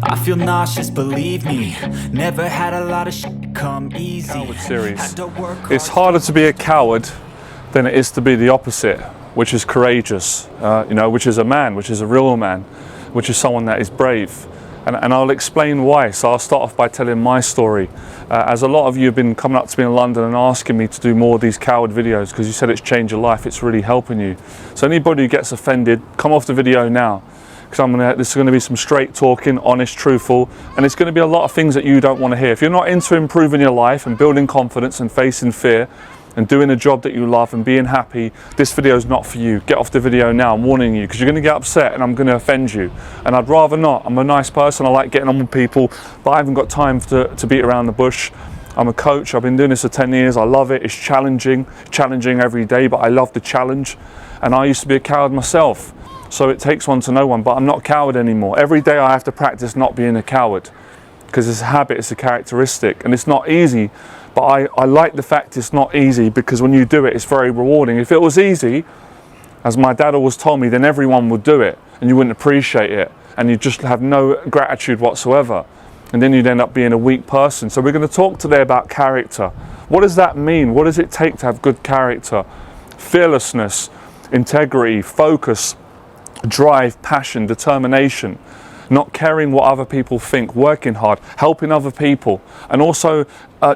I feel nauseous, believe me. Never had a lot of shit come easy. Coward series. It's harder to be a coward than it is to be the opposite, which is courageous, which is a man, which is a real man, which is someone that is brave. And I'll explain why. So I'll start off by telling my story. As a lot of you have been coming up to me in London and asking me to do more of these coward videos because you said it's changed your life, it's really helping you. So anybody who gets offended, come off the video now. Because this is going to be some straight talking, honest, truthful, and it's going to be a lot of things that you don't want to hear. If you're not into improving your life and building confidence and facing fear and doing a job that you love and being happy, this video is not for you. Get off the video now, I'm warning you, because you're going to get upset and I'm going to offend you. And I'd rather not. I'm a nice person, I like getting on with people, but I haven't got time to beat around the bush. I'm a coach, I've been doing this for 10 years, I love it, it's challenging every day, but I love the challenge. And I used to be a coward myself. So it takes one to know one, but I'm not a coward anymore. Every day I have to practice not being a coward because it's a habit, it's a characteristic, and it's not easy, but I like the fact it's not easy because when you do it, it's very rewarding. If it was easy, as my dad always told me, then everyone would do it and you wouldn't appreciate it and you'd just have no gratitude whatsoever. And then you'd end up being a weak person. So we're going to talk today about character. What does that mean? What does it take to have good character? Fearlessness, integrity, focus, drive, passion, determination, not caring what other people think, working hard, helping other people, and also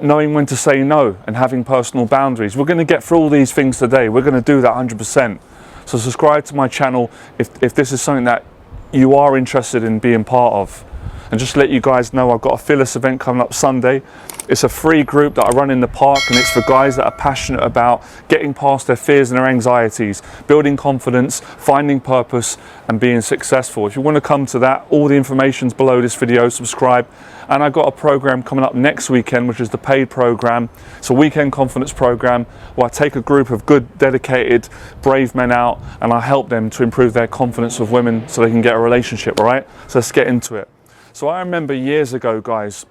knowing when to say no and having personal boundaries. We're going to get through all these things today. We're going to do that 100%. So subscribe to my channel if this is something that you are interested in being part of. And just to let you guys know, I've got a Fearless event coming up Sunday. It's a free group that I run in the park, and it's for guys that are passionate about getting past their fears and their anxieties, building confidence, finding purpose, and being successful. If you want to come to that, all the information's below this video, subscribe. And I've got a program coming up next weekend, which is the paid program. It's a weekend confidence program where I take a group of good, dedicated, brave men out, and I help them to improve their confidence with women so they can get a relationship, all right? So let's get into it. So I remember years ago, guys,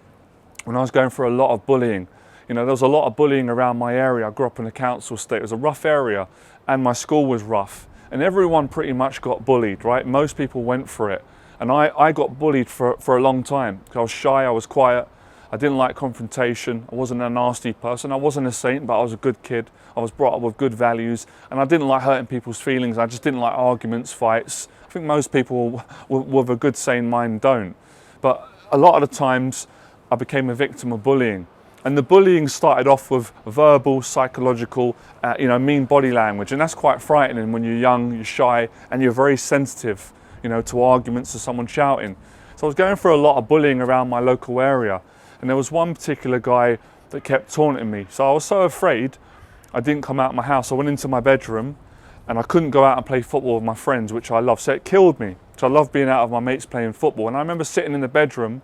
when I was going through a lot of bullying. There was a lot of bullying around my area. I grew up in a council estate. It was a rough area and my school was rough. And everyone pretty much got bullied, right? Most people went for it. And I got bullied for a long time. I was shy, I was quiet. I didn't like confrontation. I wasn't a nasty person. I wasn't a saint, but I was a good kid. I was brought up with good values. And I didn't like hurting people's feelings. I just didn't like arguments, fights. I think most people with a good, sane mind don't. But a lot of the times I became a victim of bullying. And the bullying started off with verbal, psychological, mean body language. And that's quite frightening when you're young, you're shy, and you're very sensitive, to arguments or someone shouting. So I was going through a lot of bullying around my local area. And there was one particular guy that kept taunting me. So I was so afraid, I didn't come out of my house. I went into my bedroom and I couldn't go out and play football with my friends, which I love. So it killed me. So I love being out with my mates playing football. And I remember sitting in the bedroom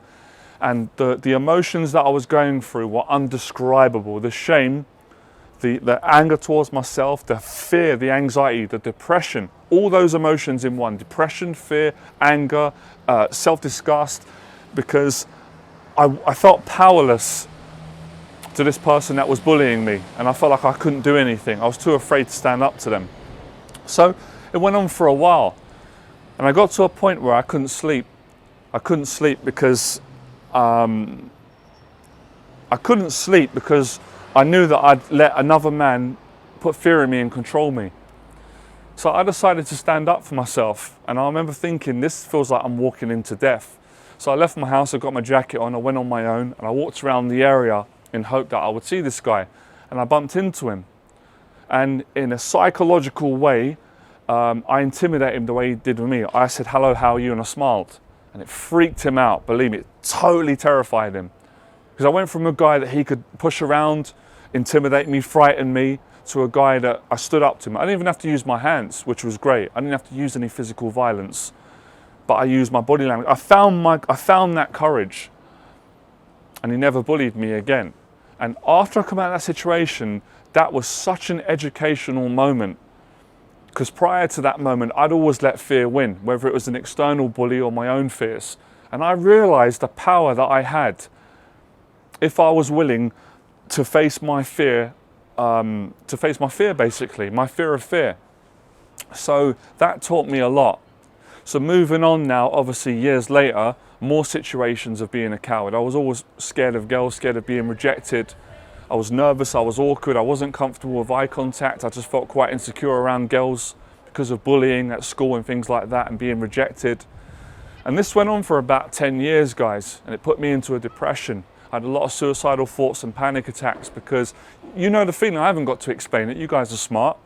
and the emotions that I was going through were undescribable. The shame, the anger towards myself, the fear, the anxiety, the depression, all those emotions in one. Depression, fear, anger, self-disgust, because I felt powerless to this person that was bullying me. And I felt like I couldn't do anything. I was too afraid to stand up to them. So it went on for a while. And I got to a point where I couldn't sleep. I couldn't sleep because I knew that I'd let another man put fear in me and control me. So I decided to stand up for myself. And I remember thinking, this feels like I'm walking into death. So I left my house, I got my jacket on, I went on my own, and I walked around the area in hope that I would see this guy. And I bumped into him. And in a psychological way, I intimidated him the way he did with me. I said, "Hello, how are you?" and I smiled. And it freaked him out, believe me, it totally terrified him. Because I went from a guy that he could push around, intimidate me, frighten me, to a guy that I stood up to him. I didn't even have to use my hands, which was great. I didn't have to use any physical violence, but I used my body language. I found that courage, and he never bullied me again. And after I come out of that situation, that was such an educational moment. Because prior to that moment, I'd always let fear win, whether it was an external bully or my own fears. And I realized the power that I had if I was willing to face my fear, basically, my fear of fear. So that taught me a lot. So moving on now, obviously years later, more situations of being a coward. I was always scared of girls, scared of being rejected. I was nervous, I was awkward, I wasn't comfortable with eye contact. I just felt quite insecure around girls because of bullying at school and things like that and being rejected. And this went on for about 10 years, guys, and it put me into a depression. I had a lot of suicidal thoughts and panic attacks because you know the feeling, I haven't got to explain it, you guys are smart.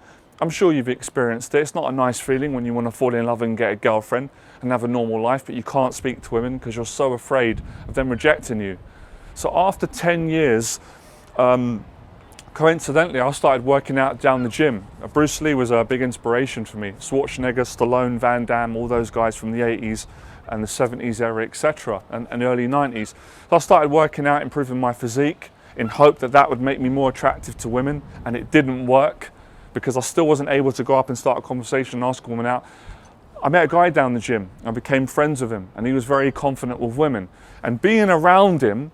I'm sure you've experienced it. It's not a nice feeling when you want to fall in love and get a girlfriend and have a normal life, but you can't speak to women because you're so afraid of them rejecting you. So after 10 years, coincidentally, I started working out down the gym. Bruce Lee was a big inspiration for me. Schwarzenegger, Stallone, Van Damme, all those guys from the 80s and the 70s era, etc., and early 90s. So I started working out, improving my physique in hope that that would make me more attractive to women, and it didn't work because I still wasn't able to go up and start a conversation and ask a woman out. I met a guy down the gym. I became friends with him, and he was very confident with women. And being around him,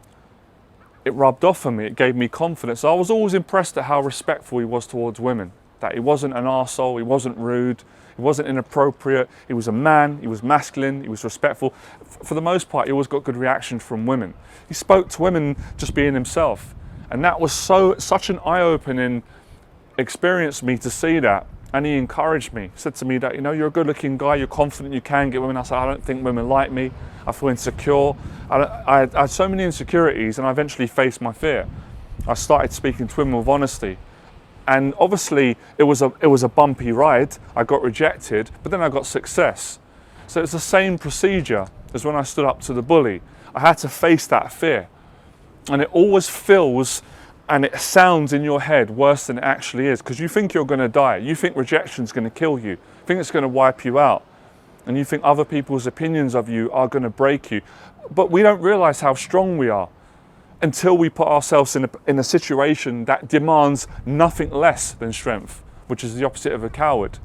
it rubbed off on me. It gave me confidence. I was always impressed at how respectful he was towards women. That he wasn't an arsehole, he wasn't rude, he wasn't inappropriate. He was a man, he was masculine, he was respectful. For the most part, he always got good reactions from women. He spoke to women just being himself. And that was such an eye-opening experience for me to see that. And he encouraged me. He said to me that, you know, you're a good-looking guy, you're confident you can get women. I said, I don't think women like me. I feel insecure. I had so many insecurities, and I eventually faced my fear. I started speaking to women with honesty. And obviously, it was a bumpy ride. I got rejected, but then I got success. So it's the same procedure as when I stood up to the bully. I had to face that fear. And it always feels and it sounds in your head worse than it actually is, because you think you're going to die. You think rejection's going to kill you. You think it's going to wipe you out. And you think other people's opinions of you are going to break you. But we don't realize how strong we are until we put ourselves in a situation that demands nothing less than strength, which is the opposite of a coward.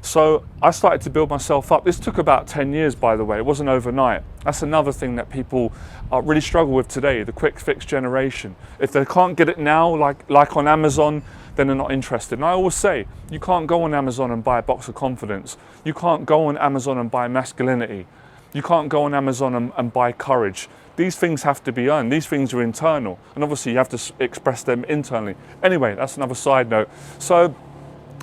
So I started to build myself up. This took about 10 years, by the way. It wasn't overnight. That's another thing that people really struggle with today, the quick fix generation. If they can't get it now, like on Amazon, then they're not interested. And I always say, you can't go on Amazon and buy a box of confidence. You can't go on Amazon and buy masculinity. You can't go on Amazon and buy courage. These things have to be earned. These things are internal. And obviously you have to express them internally. Anyway, that's another side note. So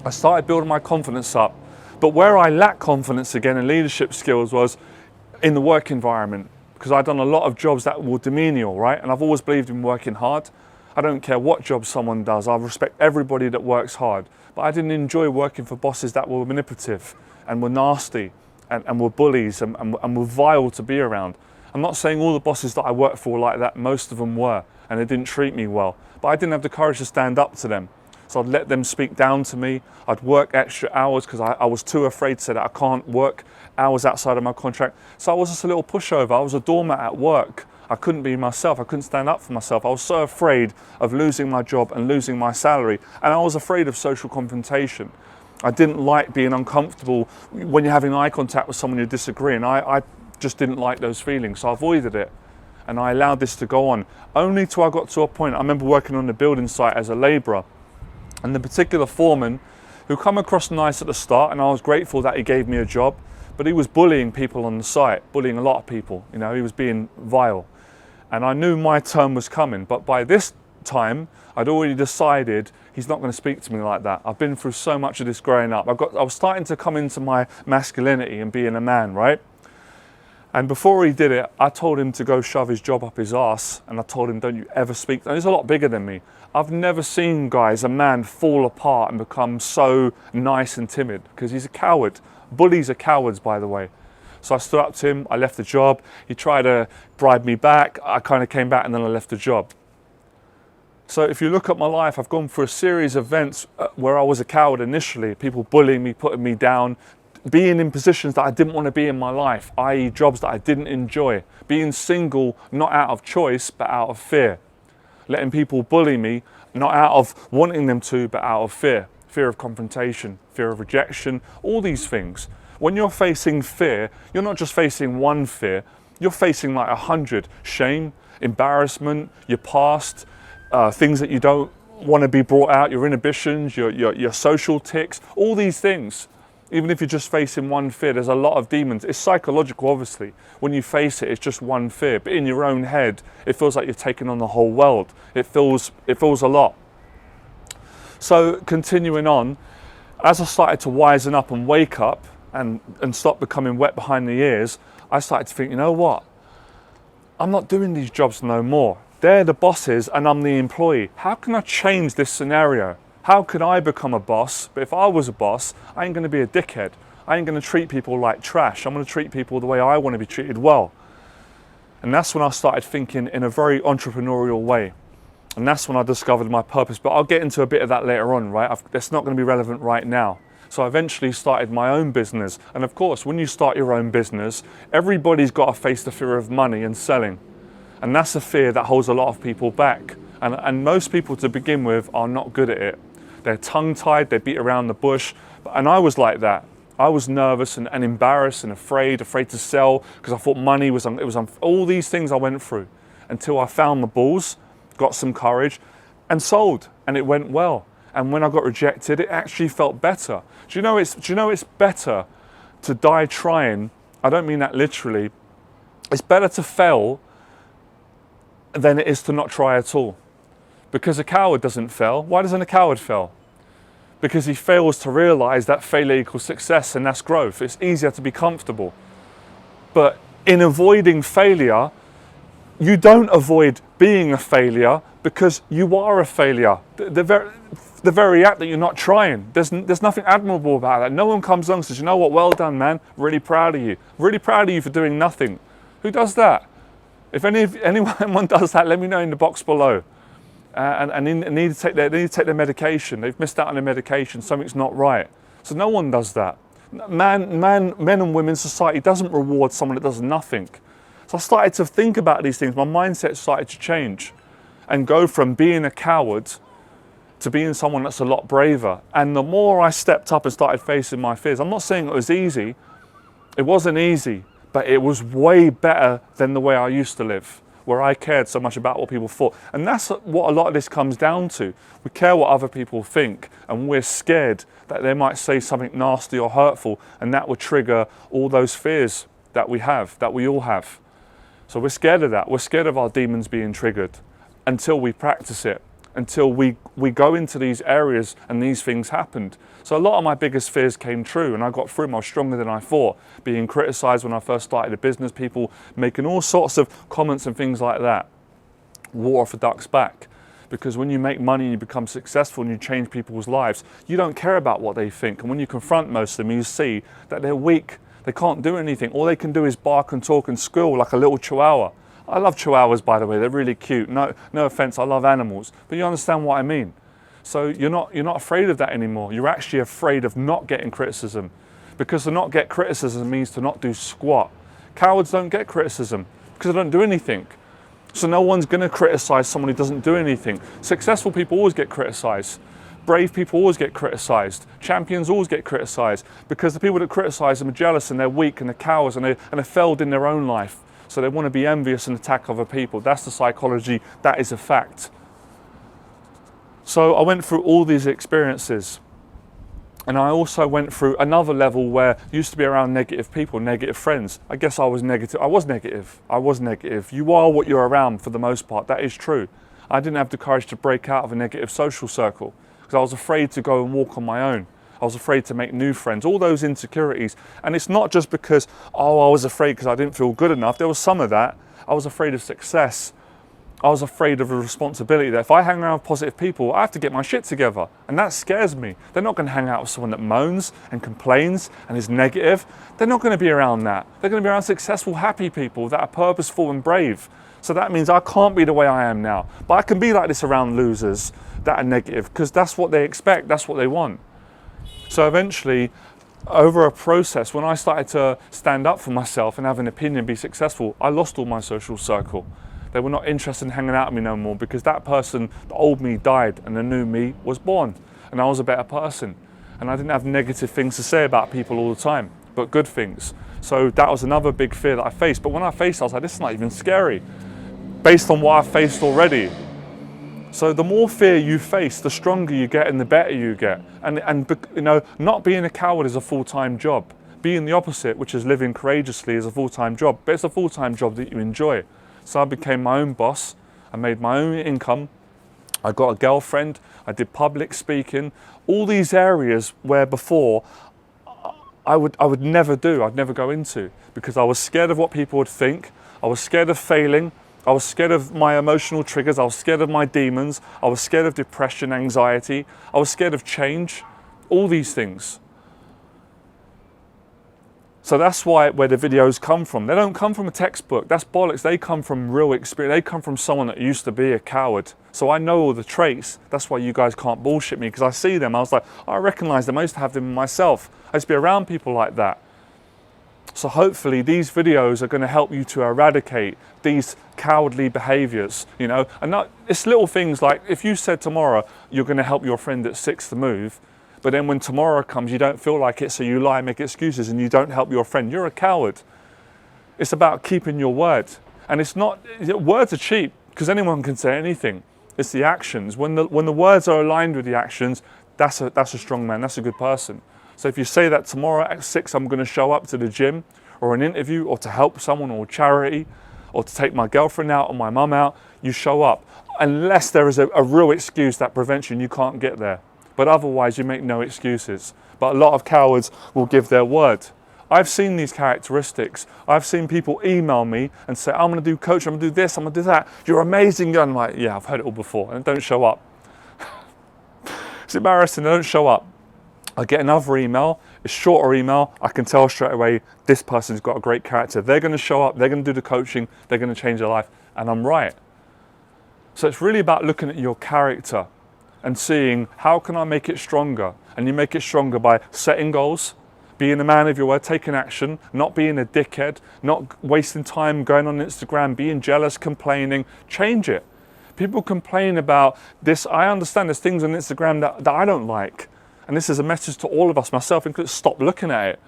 I started building my confidence up. But where I lacked confidence again and leadership skills was in the work environment, because I'd done a lot of jobs that were demenial, right? And I've always believed in working hard. I don't care what job someone does. I respect everybody that works hard. But I didn't enjoy working for bosses that were manipulative and were nasty and were bullies and were vile to be around. I'm not saying all the bosses that I worked for were like that. Most of them were, and they didn't treat me well. But I didn't have the courage to stand up to them. So I'd let them speak down to me. I'd work extra hours because I was too afraid to say that I can't work hours outside of my contract. So I was just a little pushover. I was a doormat at work. I couldn't be myself. I couldn't stand up for myself. I was so afraid of losing my job and losing my salary. And I was afraid of social confrontation. I didn't like being uncomfortable when you're having eye contact with someone you're disagreeing. I just didn't like those feelings. So I avoided it. And I allowed this to go on. Only till I got to a point, I remember working on the building site as a labourer. And the particular foreman, who come across nice at the start, and I was grateful that he gave me a job, but he was bullying people on the site, bullying a lot of people. You know, he was being vile. And I knew my turn was coming, but by this time, I'd already decided he's not going to speak to me like that. I've been through so much of this growing up. I was starting to come into my masculinity and being a man, right? And before he did it, I told him to go shove his job up his arse, and I told him, don't you ever speak. And he's a lot bigger than me. I've never seen, guys, a man fall apart and become so nice and timid, because he's a coward. Bullies are cowards, by the way. So I stood up to him, I left the job. He tried to bribe me back. I kind of came back and then I left the job. So if you look at my life, I've gone through a series of events where I was a coward initially, people bullying me, putting me down, being in positions that I didn't want to be in my life, i.e. jobs that I didn't enjoy, being single, not out of choice, but out of fear, letting people bully me, not out of wanting them to, but out of fear, fear of confrontation, fear of rejection, all these things. When you're facing fear, you're not just facing one fear, you're facing like 100, shame, embarrassment, your past, things that you don't want to be brought out, your inhibitions, your social tics, all these things. Even if you're just facing one fear, there's a lot of demons. It's psychological, obviously. When you face it, it's just one fear. But in your own head, it feels like you're taking on the whole world. It feels a lot. So continuing on, as I started to wisen up and wake up and stop becoming wet behind the ears, I started to think, you know what? I'm not doing these jobs no more. They're the bosses and I'm the employee. How can I change this scenario? How could I become a boss? But if I was a boss, I ain't going to be a dickhead. I ain't going to treat people like trash. I'm going to treat people the way I want to be treated well. And that's when I started thinking in a very entrepreneurial way. And that's when I discovered my purpose. But I'll get into a bit of that later on, right? That's not going to be relevant right now. So I eventually started my own business. And of course, when you start your own business, everybody's got to face the fear of money and selling. And that's a fear that holds a lot of people back. And most people to begin with are not good at it. They're tongue-tied, they beat around the bush. And I was like that. I was nervous and embarrassed and afraid to sell because I thought money was all these things I went through until I found the balls, got some courage and sold, and it went well. And when I got rejected, it actually felt better. Do you know it's better to die trying? I don't mean that literally. It's better to fail than it is to not try at all. Because a coward doesn't fail. Why doesn't a coward fail? Because he fails to realize that failure equals success, and that's growth. It's easier to be comfortable. But in avoiding failure, you don't avoid being a failure because you are a failure. The very act that you're not trying, there's nothing admirable about that. No one comes along and says, you know what, well done, man. Really proud of you. Really proud of you for doing nothing. Who does that? If anyone does that, let me know in the box below. And they need to take their medication. They've missed out on their medication. Something's not right. So no one does that. Men and women, society doesn't reward someone that does nothing. So I started to think about these things. My mindset started to change and go from being a coward to being someone that's a lot braver. And the more I stepped up and started facing my fears, I'm not saying it was easy. It wasn't easy, but it was way better than the way I used to live, where I cared so much about what people thought. And that's what a lot of this comes down to. We care what other people think, and we're scared that they might say something nasty or hurtful, and that would trigger all those fears that we have, that we all have. So we're scared of that. We're scared of our demons being triggered until we practice it, until we go into these areas and these things happened. So a lot of my biggest fears came true, and I got through them. I was stronger than I thought. Being criticized when I first started a business, people making all sorts of comments and things like that. Water off a duck's back. Because when you make money and you become successful and you change people's lives, you don't care about what they think. And when you confront most of them, you see that they're weak. They can't do anything. All they can do is bark and talk and squeal like a little chihuahua. I love chihuahuas, by the way. They're really cute. No offense, I love animals. But you understand what I mean. So you're not afraid of that anymore. You're actually afraid of not getting criticism. Because to not get criticism means to not do squat. Cowards don't get criticism because they don't do anything. So no one's going to criticize someone who doesn't do anything. Successful people always get criticized. Brave people always get criticized. Champions always get criticized because the people that criticize them are jealous and they're weak and they're cowards and they're failed in their own life. So they want to be envious and attack other people. That's the psychology. That is a fact. So I went through all these experiences. And I also went through another level where I used to be around negative people, negative friends. I guess I was negative. I was negative. You are what you're around for the most part. That is true. I didn't have the courage to break out of a negative social circle because I was afraid to go and walk on my own. I was afraid to make new friends, all those insecurities. And it's not just because, I was afraid because I didn't feel good enough. There was some of that. I was afraid of success. I was afraid of a responsibility that if I hang around with positive people, I have to get my shit together. And that scares me. They're not going to hang out with someone that moans and complains and is negative. They're not going to be around that. They're going to be around successful, happy people that are purposeful and brave. So that means I can't be the way I am now. But I can be like this around losers that are negative because that's what they expect. That's what they want. So eventually, over a process, when I started to stand up for myself and have an opinion, be successful, I lost all my social circle. They were not interested in hanging out with me no more because that person, the old me, died and the new me was born. And I was a better person. And I didn't have negative things to say about people all the time, but good things. So that was another big fear that I faced. But when I faced it, I was like, this is not even scary. Based on what I faced already. So the more fear you face, the stronger you get and the better you get. And you know, not being a coward is a full-time job. Being the opposite, which is living courageously, is a full-time job, but it's a full-time job that you enjoy. So I became my own boss. I made my own income. I got a girlfriend. I did public speaking. All these areas where before I would never do, I'd never go into, because I was scared of what people would think. I was scared of failing. I was scared of my emotional triggers. I was scared of my demons. I was scared of depression, anxiety. I was scared of change. All these things. So that's where the videos come from. They don't come from a textbook. That's bollocks. They come from real experience. They come from someone that used to be a coward. So I know all the traits. That's why you guys can't bullshit me, because I see them. I was like, I recognize them. I used to have them myself. I used to be around people like that. So hopefully these videos are going to help you to eradicate these cowardly behaviors, you know. And it's little things like, if you said tomorrow you're going to help your friend at 6 to move, but then when tomorrow comes you don't feel like it, so you lie and make excuses and you don't help your friend, you're a coward. It's about keeping your word. And it's not, words are cheap because anyone can say anything. It's the actions. When the words are aligned with the actions, that's a strong man, that's a good person. So if you say that tomorrow at 6 I'm going to show up to the gym or an interview or to help someone or charity or to take my girlfriend out or my mum out, you show up. Unless there is a real excuse that prevents you and you can't get there. But otherwise you make no excuses. But a lot of cowards will give their word. I've seen these characteristics. I've seen people email me and say, I'm going to do coach, I'm going to do this, I'm going to do that. You're amazing. And I'm like, yeah, I've heard it all before. And don't show up. It's embarrassing, they don't show up. I get another email, a shorter email, I can tell straight away this person's got a great character. They're going to show up, they're going to do the coaching, they're going to change their life, and I'm right. So it's really about looking at your character and seeing how can I make it stronger. And you make it stronger by setting goals, being a man of your word, taking action, not being a dickhead, not wasting time going on Instagram, being jealous, complaining. Change it. People complain about this. I understand there's things on Instagram that I don't like. And this is a message to all of us, myself included. Stop looking at it.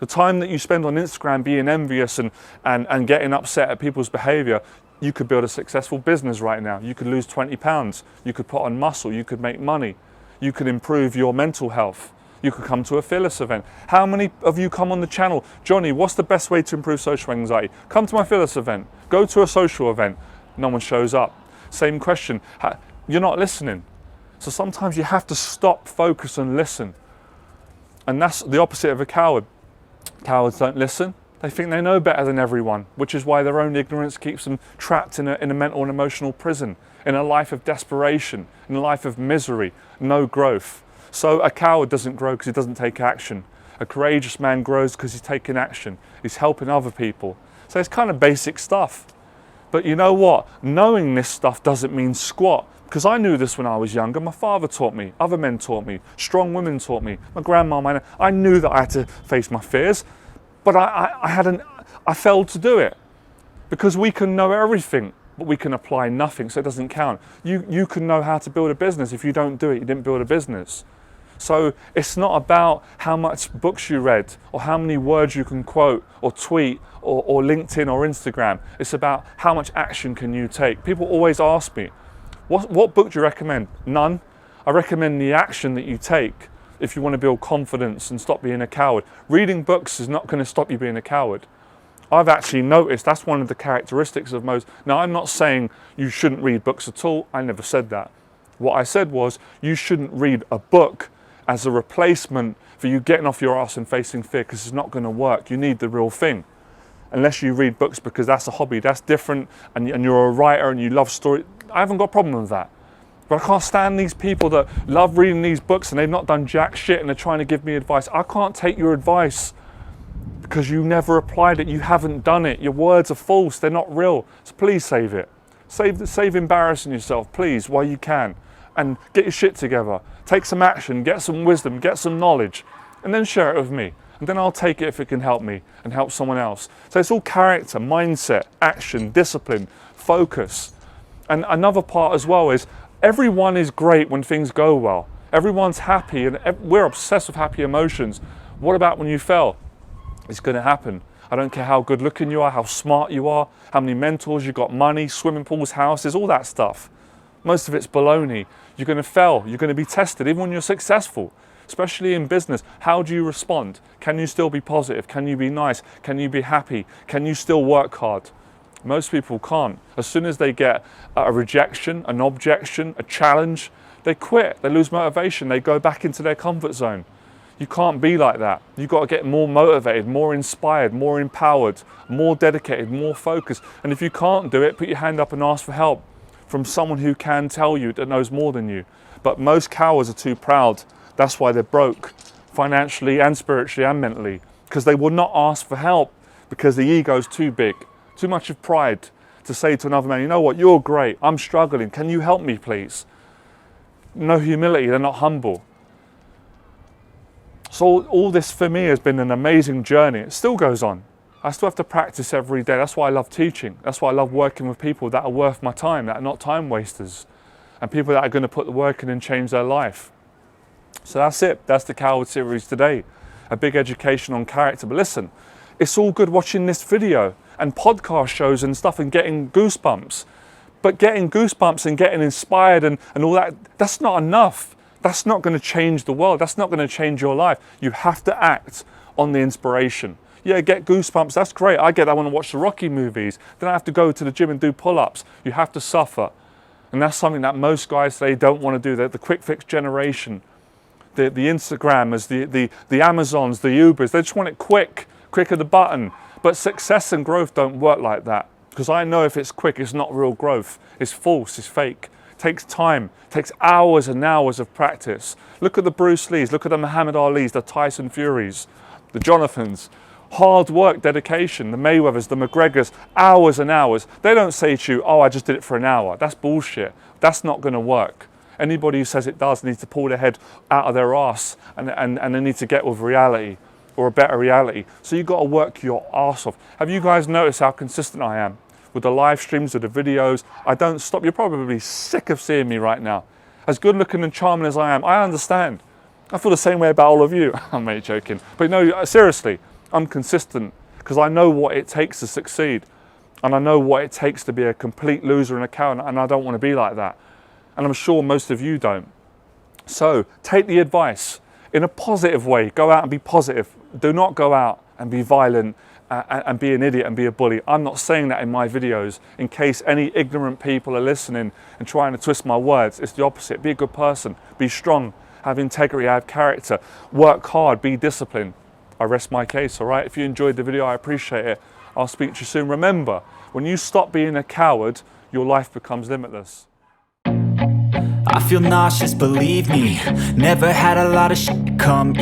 The time that you spend on Instagram being envious and getting upset at people's behavior, you could build a successful business right now. You could lose 20 pounds. You could put on muscle. You could make money. You could improve your mental health. You could come to a Fearless event. How many of you come on the channel? Johnny, what's the best way to improve social anxiety? Come to my Fearless event. Go to a social event. No one shows up. Same question. You're not listening. So sometimes you have to stop, focus and listen. And that's the opposite of a coward. Cowards don't listen. They think they know better than everyone, which is why their own ignorance keeps them trapped in a mental and emotional prison, in a life of desperation, in a life of misery, no growth. So a coward doesn't grow because he doesn't take action. A courageous man grows because he's taking action. He's helping other people. So it's kind of basic stuff. But you know what? Knowing this stuff doesn't mean squat. Because I knew this when I was younger. My father taught me, other men taught me, strong women taught me, my grandma, I knew that I had to face my fears, but I failed to do it. Because we can know everything, but we can apply nothing, so it doesn't count. You can know how to build a business. If you don't do it, you didn't build a business. So it's not about how much books you read or how many words you can quote or tweet or LinkedIn or Instagram. It's about how much action can you take. People always ask me, what book do you recommend? None. I recommend the action that you take if you want to build confidence and stop being a coward. Reading books is not going to stop you being a coward. I've actually noticed that's one of the characteristics of most. Now, I'm not saying you shouldn't read books at all. I never said that. What I said was you shouldn't read a book as a replacement for you getting off your ass and facing fear, because it's not going to work. You need the real thing. Unless you read books because that's a hobby, that's different, and you're a writer and you love story. I haven't got a problem with that. But I can't stand these people that love reading these books and they've not done jack shit and they're trying to give me advice. I can't take your advice because you never applied it. You haven't done it. Your words are false. They're not real. So please save it. Save embarrassing yourself, please, while you can. And get your shit together. Take some action, get some wisdom, get some knowledge, and then share it with me. And then I'll take it if it can help me and help someone else. So it's all character, mindset, action, discipline, focus. And another part as well is everyone is great when things go well. Everyone's happy and we're obsessed with happy emotions. What about when you fail? It's going to happen. I don't care how good looking you are, how smart you are, how many mentors you got, money, swimming pools, houses, all that stuff. Most of it's baloney. You're going to fail. You're going to be tested, even when you're successful. Especially in business, how do you respond? Can you still be positive? Can you be nice? Can you be happy? Can you still work hard? Most people can't. As soon as they get a rejection, an objection, a challenge, they quit. They lose motivation. They go back into their comfort zone. You can't be like that. You've got to get more motivated, more inspired, more empowered, more dedicated, more focused. And if you can't do it, put your hand up and ask for help from someone who can tell you, that knows more than you. But most cowards are too proud. That's why they're broke, financially and spiritually and mentally, because they will not ask for help, because the ego's too big, too much of pride to say to another man, you know what, you're great, I'm struggling, can you help me please? No humility, they're not humble. So all this for me has been an amazing journey. It still goes on. I still have to practice every day. That's why I love teaching. That's why I love working with people that are worth my time, that are not time wasters, and people that are going to put the work in and change their life. So that's it. That's the Coward series today. A big education on character. But listen, it's all good watching this video and podcast shows and stuff and getting goosebumps. But getting goosebumps and getting inspired and all that, that's not enough. That's not going to change the world. That's not going to change your life. You have to act on the inspiration. Yeah, get goosebumps. That's great. I get that when I watch the Rocky movies. Then I have to go to the gym and do pull-ups. You have to suffer. And that's something that most guys today don't want to do. They're the quick fix generation. The Instagrammers, the Amazons, the Ubers, they just want it quick of the button. But success and growth don't work like that. Because I know if it's quick, it's not real growth. It's false, it's fake. It takes time, it takes hours and hours of practice. Look at the Bruce Lees, look at the Muhammad Alis, the Tyson Furies, the Jonathans. Hard work, dedication, the Mayweathers, the McGregors, hours and hours. They don't say to you, oh, I just did it for an hour. That's bullshit. That's not going to work. Anybody who says it does needs to pull their head out of their arse and they need to get with reality, or a better reality. So you've got to work your arse off. Have you guys noticed how consistent I am with the live streams, with the videos? I don't stop. You're probably sick of seeing me right now. As good looking and charming as I am, I understand. I feel the same way about all of you. I'm mate joking. But no, seriously, I'm consistent because I know what it takes to succeed. And I know what it takes to be a complete loser and a coward, and I don't want to be like that. And I'm sure most of you don't. So take the advice in a positive way. Go out and be positive. Do not go out and be violent and be an idiot and be a bully. I'm not saying that in my videos in case any ignorant people are listening and trying to twist my words. It's the opposite. Be a good person. Be strong. Have integrity. Have character. Work hard. Be disciplined. I rest my case, all right? If you enjoyed the video, I appreciate it. I'll speak to you soon. Remember, when you stop being a coward, your life becomes limitless. I feel nauseous, believe me. Never had a lot of shit come